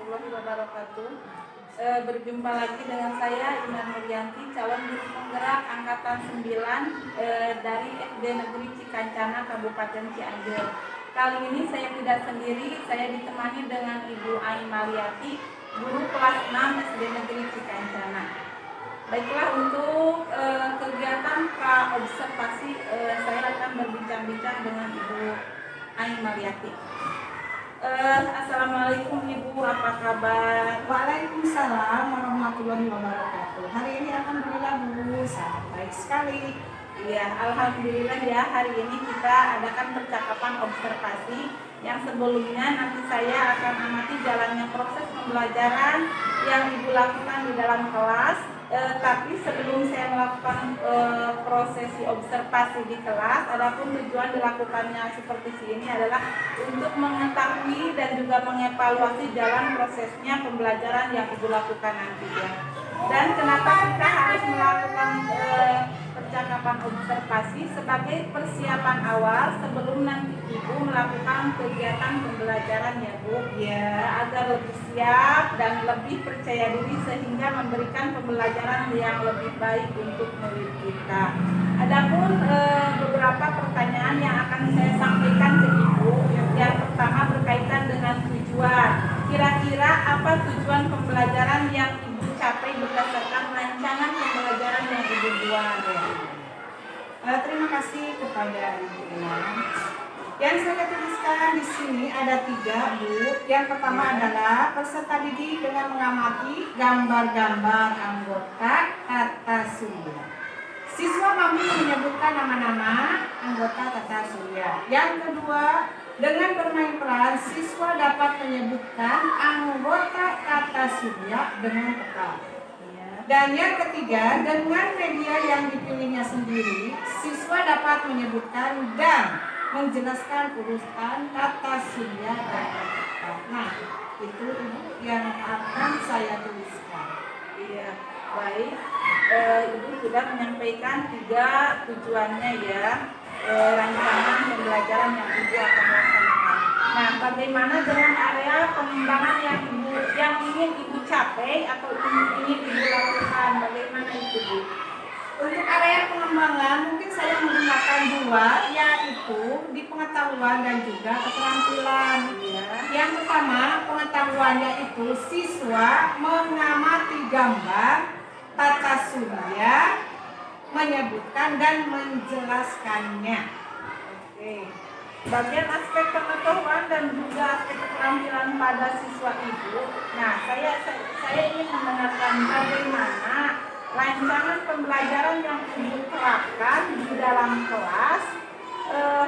warahmatullahi wabarakatuh. Berjumpa lagi dengan saya Iman Nuryanti, calon guru penggerak angkatan 9 dari SD Negeri Cikancana, Kabupaten Cianjur. Kali ini saya tidak sendiri, saya ditemani dengan Ibu Ain Maliati, guru kelas 6 SD Negeri Cikancana. Baiklah, untuk kegiatan pra-observasi saya akan berbincang-bincang dengan Ibu Ain Maliati. Assalamualaikum Ibu, apa kabar? Waalaikumsalam warahmatullahi wabarakatuh. Hari ini alhamdulillah Bu, sangat baik sekali. Iya, alhamdulillah ya, hari ini kita adakan percakapan observasi yang sebelumnya nanti saya akan amati jalannya proses pembelajaran yang Ibu lakukan di dalam kelas. Tapi sebelum saya melakukan prosesi observasi di kelas, adapun tujuan dilakukannya seperti ini adalah untuk mengetahui dan juga mengevaluasi jalan prosesnya pembelajaran yang Ibu lakukan nanti ya. Dan kenapa kita harus melakukan percakapan observasi sebagai persiapan awal sebelum nanti Ibu melakukan kegiatan pembelajaran ya Bu, ya, agar lebih siap dan lebih percaya diri sehingga memberikan pembelajaran yang lebih baik untuk murid kita. Adapun beberapa pertanyaan yang akan saya sampaikan ke Ibu. Yang pertama berkaitan dengan tujuan. Kira-kira apa tujuan pembelajaran yang Ibu capai berdasarkan rancangan pembelajaran yang Ibu buat ya? Terima kasih kepada Ibu Iman. Yang saya tuliskan di sini ada 3 Bu. Yang pertama adalah peserta didik dengan mengamati gambar-gambar anggota Tata Surya. Siswa mampu menyebutkan nama-nama anggota Tata Surya. Yang kedua, dengan bermain peran, siswa dapat menyebutkan anggota Tata Surya dengan tepat. Dan yang ketiga, dengan media yang dipilihnya sendiri, siswa dapat menyebutkan dan menjelaskan urutan Tata Surya dan tepat. Nah, itu yang akan saya tuliskan. Iya, baik. Ibu sudah menyampaikan 3 tujuannya ya, rancangan pembelajaran yang Ibu akan laksanakan. Nah, bagaimana dengan area pengembangan yang ingin Ibu capai atau ingin Ibu lakukan? Bagaimana itu Bu? Untuk area pengembangan mungkin saya menggunakan 2, yaitu di pengetahuan dan juga keterampilan. Ya. Yang pertama, pengetahuannya itu siswa mengamati gambar Tata Surya, menyebutkan dan menjelaskannya. Oke. Bagian aspek pengetahuan dan juga aspek keterampilan pada siswa Ibu. Nah, saya ingin mendengarkan bagaimana rancangan pembelajaran yang Ibu terapkan di dalam kelas,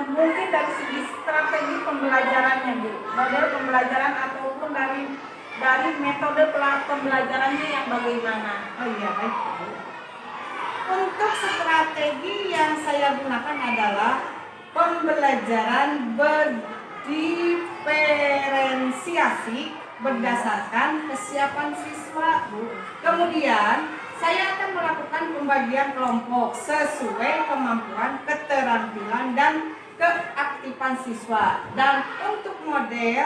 mungkin dari segi strategi pembelajarannya Bu, model pembelajaran ataupun dari metode pembelajarannya yang bagaimana. Oh iya, baik. Untuk strategi yang saya gunakan adalah pembelajaran berdiferensiasi berdasarkan kesiapan siswa. Kemudian saya akan melakukan pembagian kelompok sesuai kemampuan, keterampilan, dan keaktifan siswa. Dan untuk model,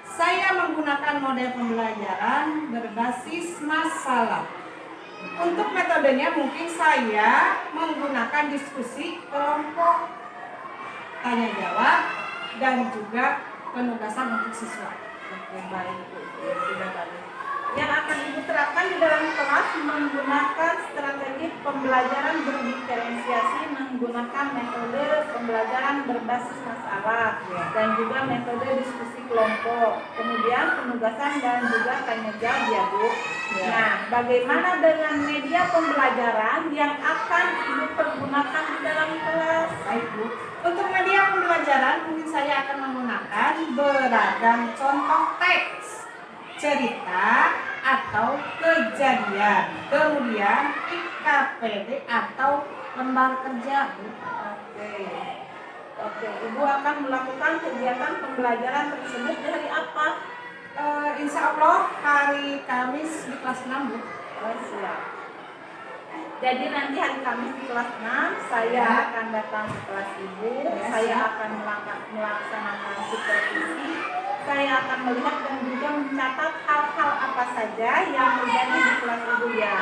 saya menggunakan model pembelajaran berbasis masalah. Untuk metodenya mungkin saya menggunakan diskusi kelompok, tanya jawab, dan juga penugasan untuk siswa. Oke, baik Bu, sudah bagus. Yang akan Ibu terapkan di dalam kelas menggunakan strategi pembelajaran berdiferensiasi, menggunakan metode pembelajaran berbasis masalah dan juga metode diskusi kelompok, kemudian penugasan dan juga tanya jawab ya Bu. Nah, bagaimana dengan media pembelajaran yang akan Ibu pergunakan di dalam kelas? Baik Bu. Untuk media pembelajaran mungkin saya akan menggunakan beragam contoh teks, cerita atau kejadian, kemudian IKPD atau lembar kerja. Oke, Ibu akan melakukan kegiatan pembelajaran tersebut di hari apa? Insya Allah hari Kamis di kelas 6 Bu. Siap. Jadi nanti hari Kamis di kelas 6 saya akan datang ke kelas Ibu. Saya akan melaksanakan supervisi saya akan melihat dan juga mencatat hal-hal apa saja yang terjadi di kelas Ibu ya.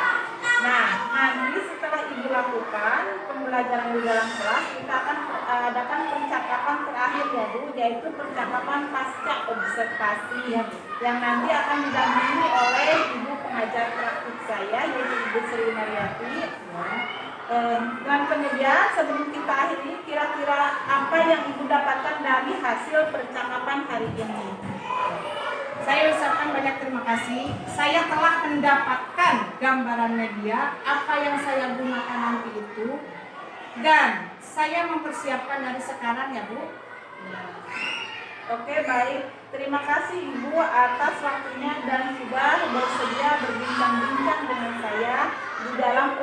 Nah, nanti setelah Ibu lakukan pembelajaran di dalam kelas, kita akan adakan percakapan terakhir ya Bu, yaitu percakapan pasca observasi yang nanti akan didampingi oleh Ibu pengajar praktik saya, yaitu Ibu Sri Mariati. Dan kemudian sebelum kita akhiri, kira-kira apa yang Ibu dapatkan dari hasil percakapan hari ini? Saya ucapkan banyak terima kasih. Saya telah mendapatkan gambaran media apa yang saya gunakan nanti itu, dan saya mempersiapkan dari sekarang ya Bu. Oke, baik. Terima kasih Ibu atas waktunya dan sudah bersedia berbincang-bincang dengan saya di dalam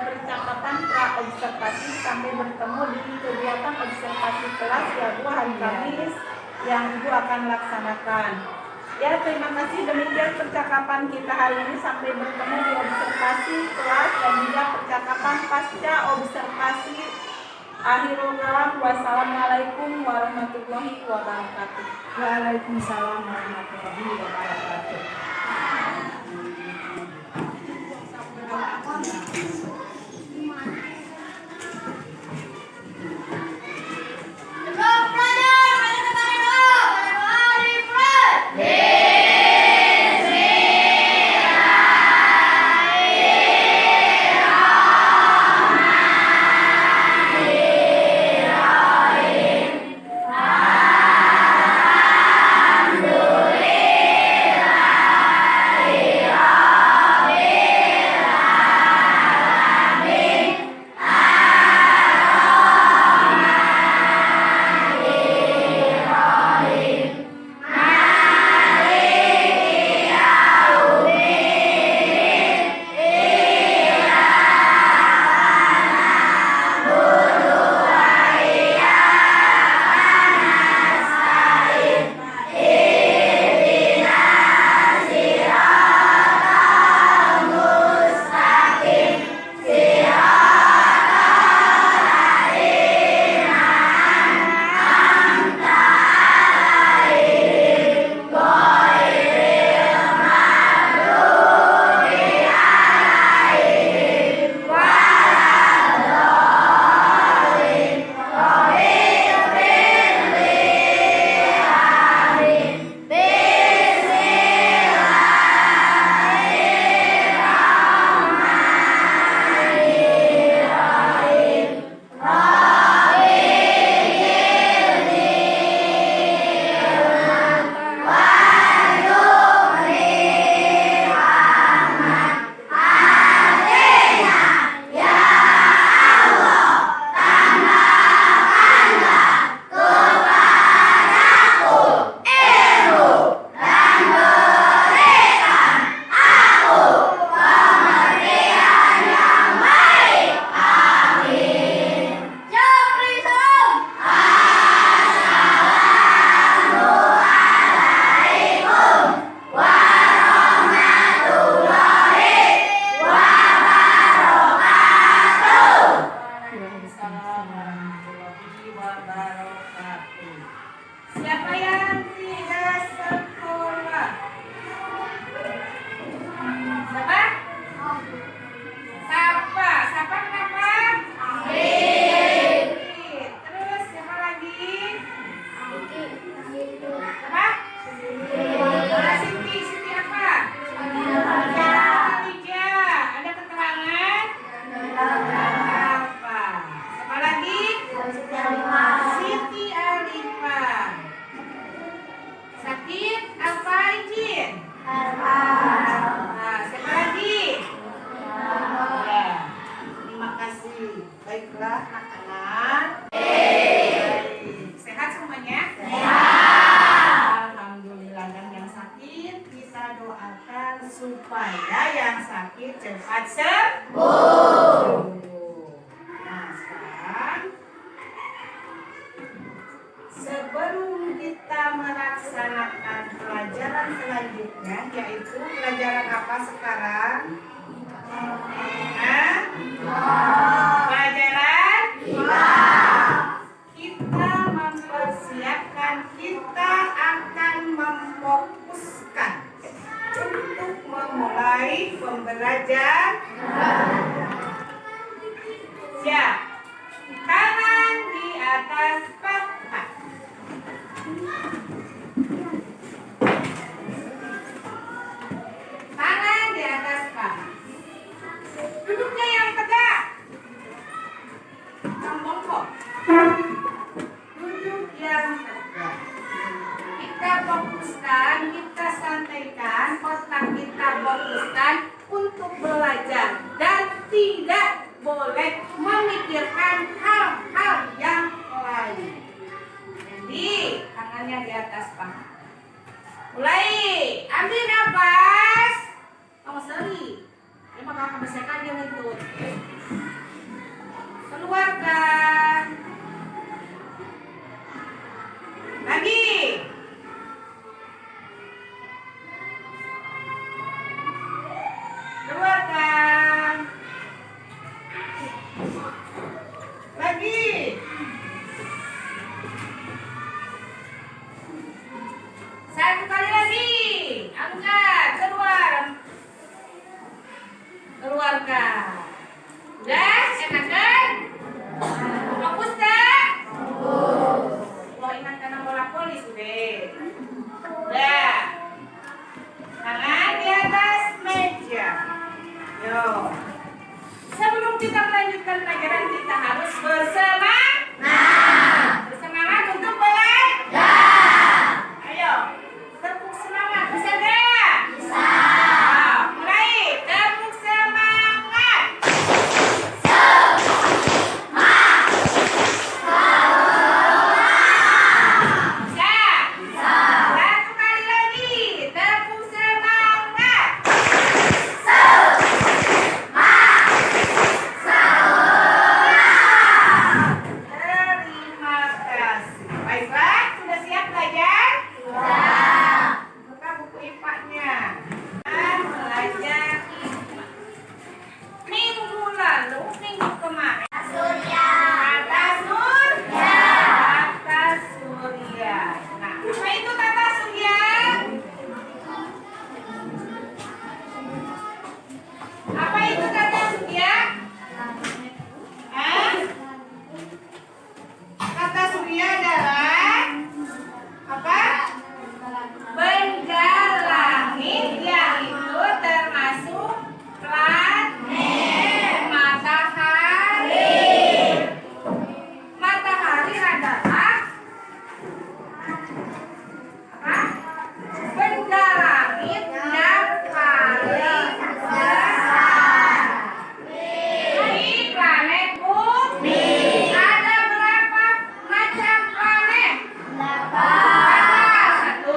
percakapan pra-observasi sampai bertemu di kegiatan observasi kelas ya Bu hari Kamis yang Ibu akan laksanakan. Ya, terima kasih. Demikian percakapan kita hari ini, sampai bertemu di observasi kelas dan juga percakapan pasca observasi. Akhirul kalam, wassalamualaikum warahmatullahi wabarakatuh. Waalaikumsalam warahmatullahi wabarakatuh. supaya yang sakit cepat sembuh. Nah, sekarang sebelum kita melaksanakan pelajaran selanjutnya, yaitu pelajaran apa sekarang? Pelajaran kita mempersiapkan, kita akan fokuskan untuk memulai pembelajaran. Siap. Tangan di atas paha. Tangan di atas paha. Duduknya yang tegak. Yang bongkok. Duduk yang tegak. Kita fokuskan, kita santaikan, otak kita fokuskan untuk belajar dan tidak boleh memikirkan hal-hal yang lain. Jadi, tangannya di atas paha. Mulai, ambil nafas. Kamu seri. Ini maka akan bersihkan dia ngikut. Keluarkan. Lagi. Keluarkan. Lagi. Satu kali lagi. Angkat, keluar. Keluarkan. Udah, enakan? Fokus tak? Lo ingatkan bola voli sudah. Udah. Tangan di atas meja. Yo. Sebelum kita melanjutkan pelajaran kita harus bersemangat. Bersemangat untuk belajar. Ayo, tepuk semangat. Bisa enggak? Bisa. Mulai, tepuk semangat. Bisa? Bisa. Satu kali lagi, tepuk semangat. Terima kasih. Baiklah, sudah siap belajar? Sudah. Buka buku IPA-nya. Dan belajar IPA. Minggu lalu, minggu kemarin. Surya. Tata surya. Tata surya. Nah, apa itu tata surya? Apa itu tata surya? Hah? Tata surya adalah apa? Benda langit yang itu termasuk planet, matahari. Matahari adalah apa? Benda langit yang paling besar. Di planet bumi ada berapa macam planet? Ada 1,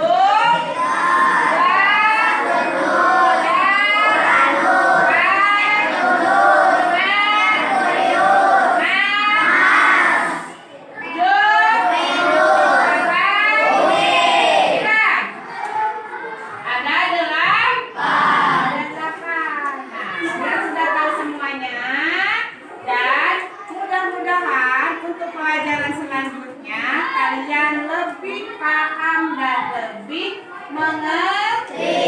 mengerti.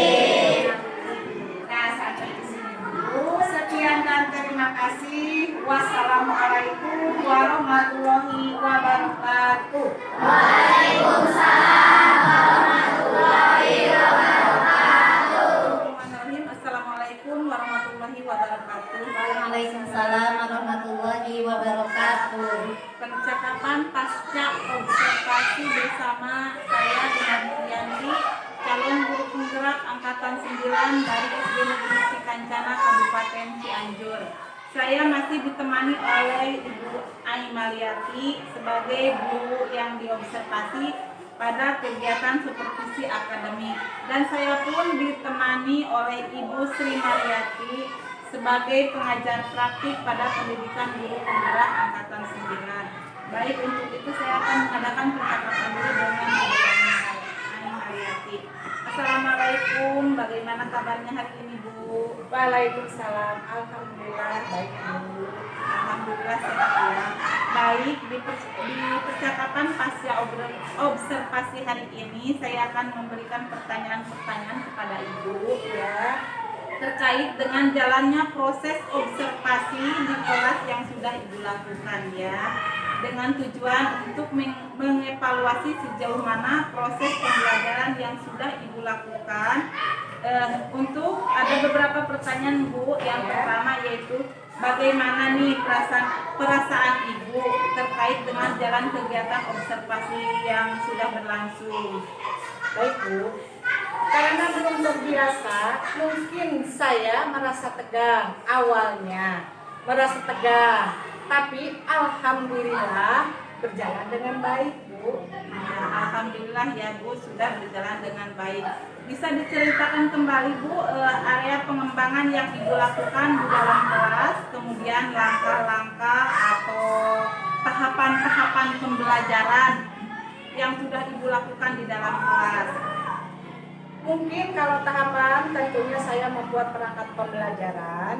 Nah, sampai di sini dulu. Sekian dan terima kasih. Wassalamualaikum warahmatullahi wabarakatuh. Assalamualaikum warahmatullahi wabarakatuh. Waalaikumsalam warahmatullahi wabarakatuh. Percakapan pasca observasi bersama saya dengan Yanti, calon guru penggerak angkatan 9 dari SD Negeri Cikancana, Kabupaten Cianjur. Saya masih ditemani oleh Ibu Aimaliati sebagai guru yang diobservasi pada kegiatan supervisi akademik, dan saya pun ditemani oleh Ibu Sri Mariati sebagai pengajar praktik pada pendidikan guru penggerak angkatan 9. Baik, untuk itu saya akan mengadakan percakapan dulu dengan Ibu Aimaliati. Assalamualaikum, bagaimana kabarnya hari ini Bu? Waalaikumsalam. Alhamdulillah baik Bu. Alhamdulillah sehat ya. Baik, di percakapan pasca observasi hari ini, saya akan memberikan pertanyaan-pertanyaan kepada Ibu ya, terkait dengan jalannya proses observasi di kelas yang sudah Ibu lakukan ya, dengan tujuan untuk mengevaluasi sejauh mana proses pembelajaran yang sudah Ibu lakukan. Untuk ada beberapa pertanyaan Bu. Yang pertama yaitu bagaimana nih perasaan Ibu terkait dengan jalan kegiatan observasi yang sudah berlangsung? Baik Bu, karena belum terbiasa, mungkin saya merasa tegang awalnya, tapi alhamdulillah berjalan dengan baik Bu. Ya, alhamdulillah ya Bu, sudah berjalan dengan baik. Bisa diceritakan kembali Bu area pengembangan yang Ibu lakukan di dalam kelas, kemudian langkah-langkah atau tahapan-tahapan pembelajaran yang sudah Ibu lakukan di dalam kelas. Mungkin kalau tahapan tentunya saya membuat perangkat pembelajaran.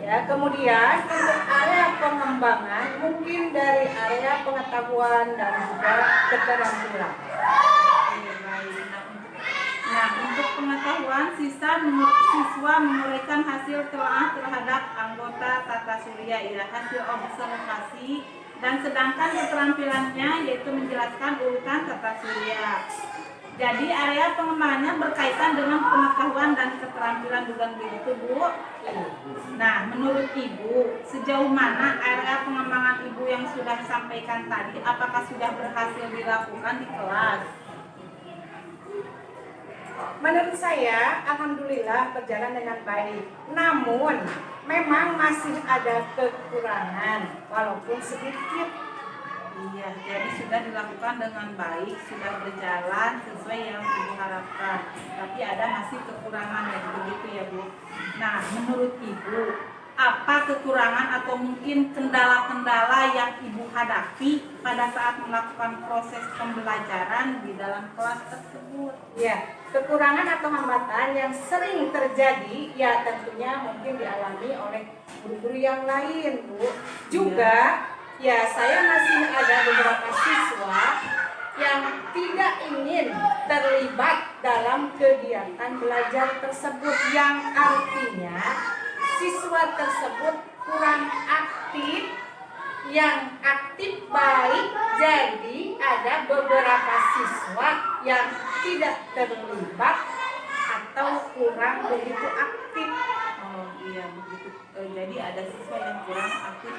Ya, kemudian untuk area pengembangan mungkin dari area pengetahuan dan juga keterampilan. Nah, untuk pengetahuan, siswa menguraikan hasil telaah terhadap anggota tata surya ya, hasil observasi, dan sedangkan keterampilannya yaitu menjelaskan urutan tata surya. Jadi area pengembangannya berkaitan dengan pengetahuan dan keterampilan, bukan begitu Bu? Nah, menurut Ibu, sejauh mana area pengembangan Ibu yang sudah sampaikan tadi, apakah sudah berhasil dilakukan di kelas? Menurut saya, alhamdulillah berjalan dengan baik. Namun, memang masih ada kekurangan, walaupun sedikit. Iya, jadi sudah dilakukan dengan baik, sudah berjalan sesuai yang Ibu harapkan. Tapi ada masih kekurangan ya, begitu ya Bu. Nah, menurut Ibu, apa kekurangan atau mungkin kendala-kendala yang Ibu hadapi pada saat melakukan proses pembelajaran di dalam kelas tersebut? Ya, kekurangan atau hambatan yang sering terjadi ya tentunya mungkin dialami oleh guru-guru yang lain Bu. Juga ya saya masih ada beberapa siswa yang tidak ingin terlibat dalam kegiatan belajar tersebut, yang artinya siswa tersebut kurang aktif. Yang aktif baik, jadi ada beberapa siswa yang tidak terlibat atau kurang begitu aktif. Oh iya begitu. Jadi ada siswa yang kurang aktif.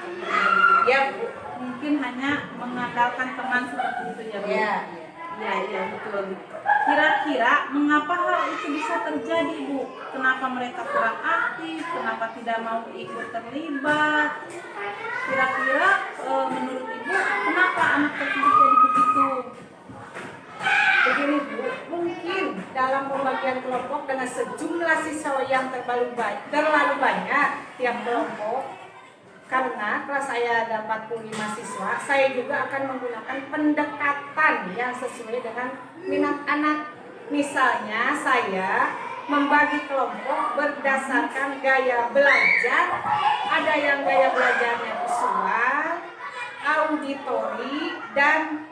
Ya Bu. Mungkin hanya mengandalkan teman seperti itu ya Bu. Ya. Iya betul. Kira-kira mengapa hal itu bisa terjadi Bu? Kenapa mereka kurang aktif? Kenapa tidak mau ikut terlibat? Kira-kira menurut Ibu kenapa anak tersebut jadi begitu? Begini Bu, mungkin dalam pembagian kelompok dengan sejumlah siswa yang terlalu banyak tiap kelompok. Karena kelas saya ada 45 siswa, saya juga akan menggunakan pendekatan yang sesuai dengan minat anak. Misalnya saya membagi kelompok berdasarkan gaya belajar. Ada yang gaya belajarnya visual, auditori, dan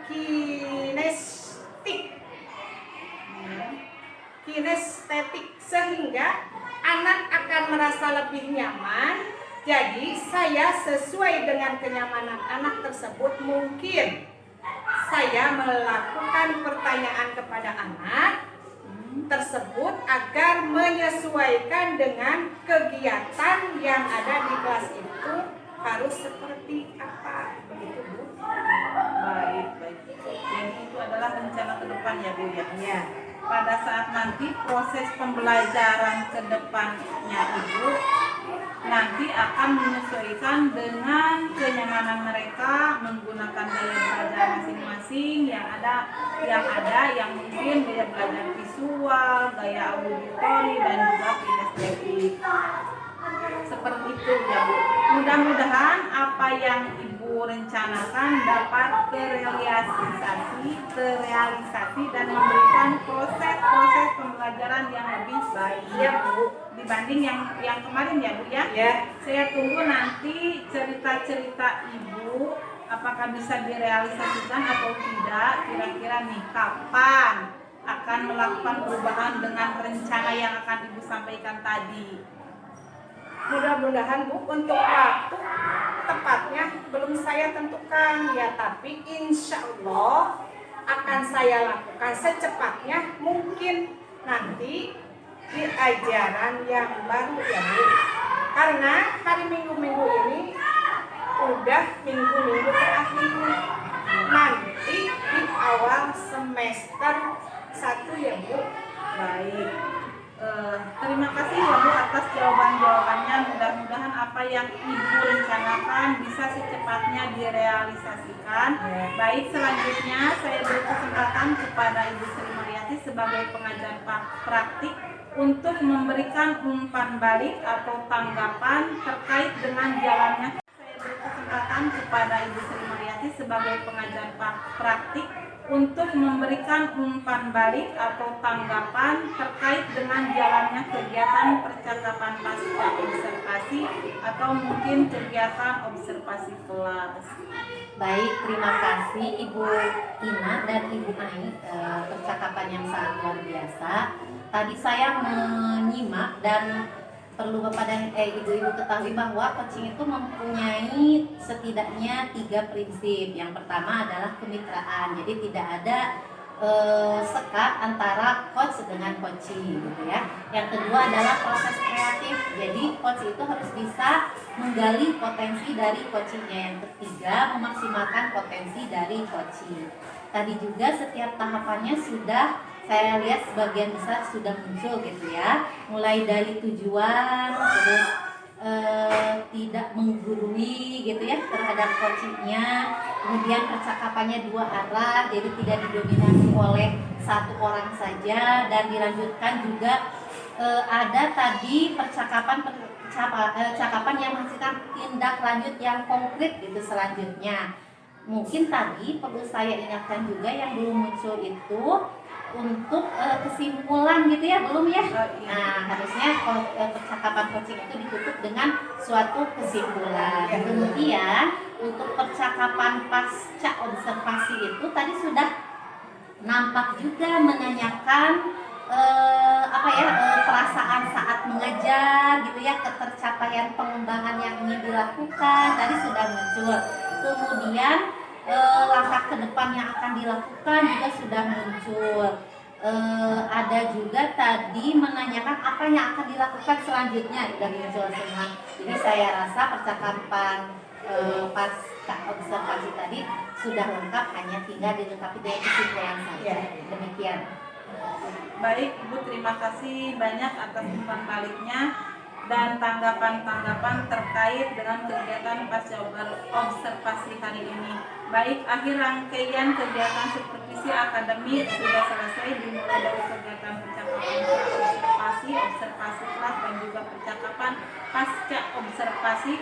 kinestetik, sehingga anak akan merasa lebih nyaman. Jadi saya sesuai dengan kenyamanan anak tersebut, mungkin saya melakukan pertanyaan kepada anak tersebut agar menyesuaikan dengan kegiatan yang ada di kelas itu harus seperti apa, begitu Bu. Baik. Jadi itu adalah rencana ke depan ya Bu ya. Ya. Pada saat nanti proses pembelajaran ke depannya Ibu nanti akan menyesuaikan dengan kenyamanan mereka, menggunakan gaya belajar masing-masing yang mungkin gaya belajar visual, gaya auditori, dan juga kinestetik. Seperti itu ya Bu. Mudah-mudahan apa yang Ibu rencanakan dapat terrealisasi dan memberikan proses pembelajaran yang lebih baik ya Bu, dibanding yang kemarin ya Bu ya. Ya. Saya tunggu nanti cerita-cerita Ibu apakah bisa direalisasikan atau tidak? Kira-kira nih kapan akan melakukan perubahan dengan rencana yang akan Ibu sampaikan tadi? Mudah-mudahan Bu, untuk waktu tepatnya belum saya tentukan ya, tapi insya Allah akan saya lakukan secepatnya mungkin nanti di ajaran yang baru ya Bu. Karena hari Minggu-minggu ini udah minggu-minggu terakhir, nanti di awal semester 1 ya Bu. Baik, terima kasih ya Bu atas jawaban-jawabannya. Mudah-mudahan apa yang Ibu rencanakan bisa secepatnya direalisasikan. Baik, selanjutnya saya beri kesempatan kepada Ibu Sri Mariati sebagai pengajar praktik untuk memberikan umpan balik atau tanggapan terkait dengan jalannya. Saya beri kesempatan kepada Ibu Sri Mariati sebagai pengajar praktik untuk memberikan umpan balik atau tanggapan terkait dengan jalannya kegiatan percakapan pasca observasi atau mungkin kegiatan observasi kelas. Baik, terima kasih Ibu Ina dan Ibu Ai, percakapan yang sangat luar biasa. Tadi saya menyimak dan perlu kepada ibu-ibu ketahui bahwa coaching itu mempunyai setidaknya 3 prinsip. Yang pertama adalah kemitraan, jadi tidak ada sekat antara coach dengan coaching gitu ya. Yang kedua adalah proses kreatif, jadi coach itu harus bisa menggali potensi dari coachingnya. Yang ketiga, memaksimalkan potensi dari coaching. Tadi juga setiap tahapannya sudah saya lihat sebagian besar sudah muncul gitu ya, mulai dari tujuan, terus tidak menggurui gitu ya terhadap coachingnya, kemudian percakapannya 2 arah, jadi tidak didominasi oleh satu orang saja, dan dilanjutkan juga ada tadi percakapan yang menghasilkan tindak lanjut yang konkret gitu selanjutnya. Mungkin tadi perlu saya ingatkan juga yang belum muncul itu untuk kesimpulan gitu ya, belum ya? Nah, harusnya percakapan coaching itu ditutup dengan suatu kesimpulan. Kemudian untuk percakapan pasca observasi itu tadi sudah nampak juga menanyakan perasaan saat mengajar gitu ya, ketercapaian pengembangan yang ingin dilakukan tadi sudah muncul. Kemudian langkah ke depan yang akan dilakukan juga sudah muncul. Ada juga tadi menanyakan apa yang akan dilakukan selanjutnya, sudah muncul semua. Jadi saya rasa percakapan pasca observasi tadi sudah lengkap, hanya tinggal dilengkapi dengan kesimpulan saja. Demikian. Baik Ibu, terima kasih banyak atas umpan baliknya dan tanggapan-tanggapan terkait dengan kegiatan pasca observasi hari ini. Baik, akhir rangkaian kegiatan supervisi akademik sudah selesai, dimulai dari kegiatan percakapan observasi kelas dan juga percakapan pasca observasi.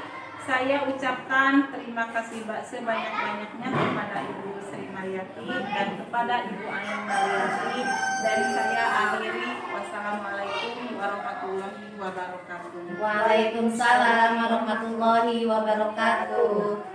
Saya ucapkan terima kasih sebanyak-banyaknya kepada Ibu Sri Mariati dan kepada Ibu Ayang Mariati, dan saya akhiri. Wassalamualaikum warahmatullahi wabarakatuh. Waalaikumsalam warahmatullahi wabarakatuh.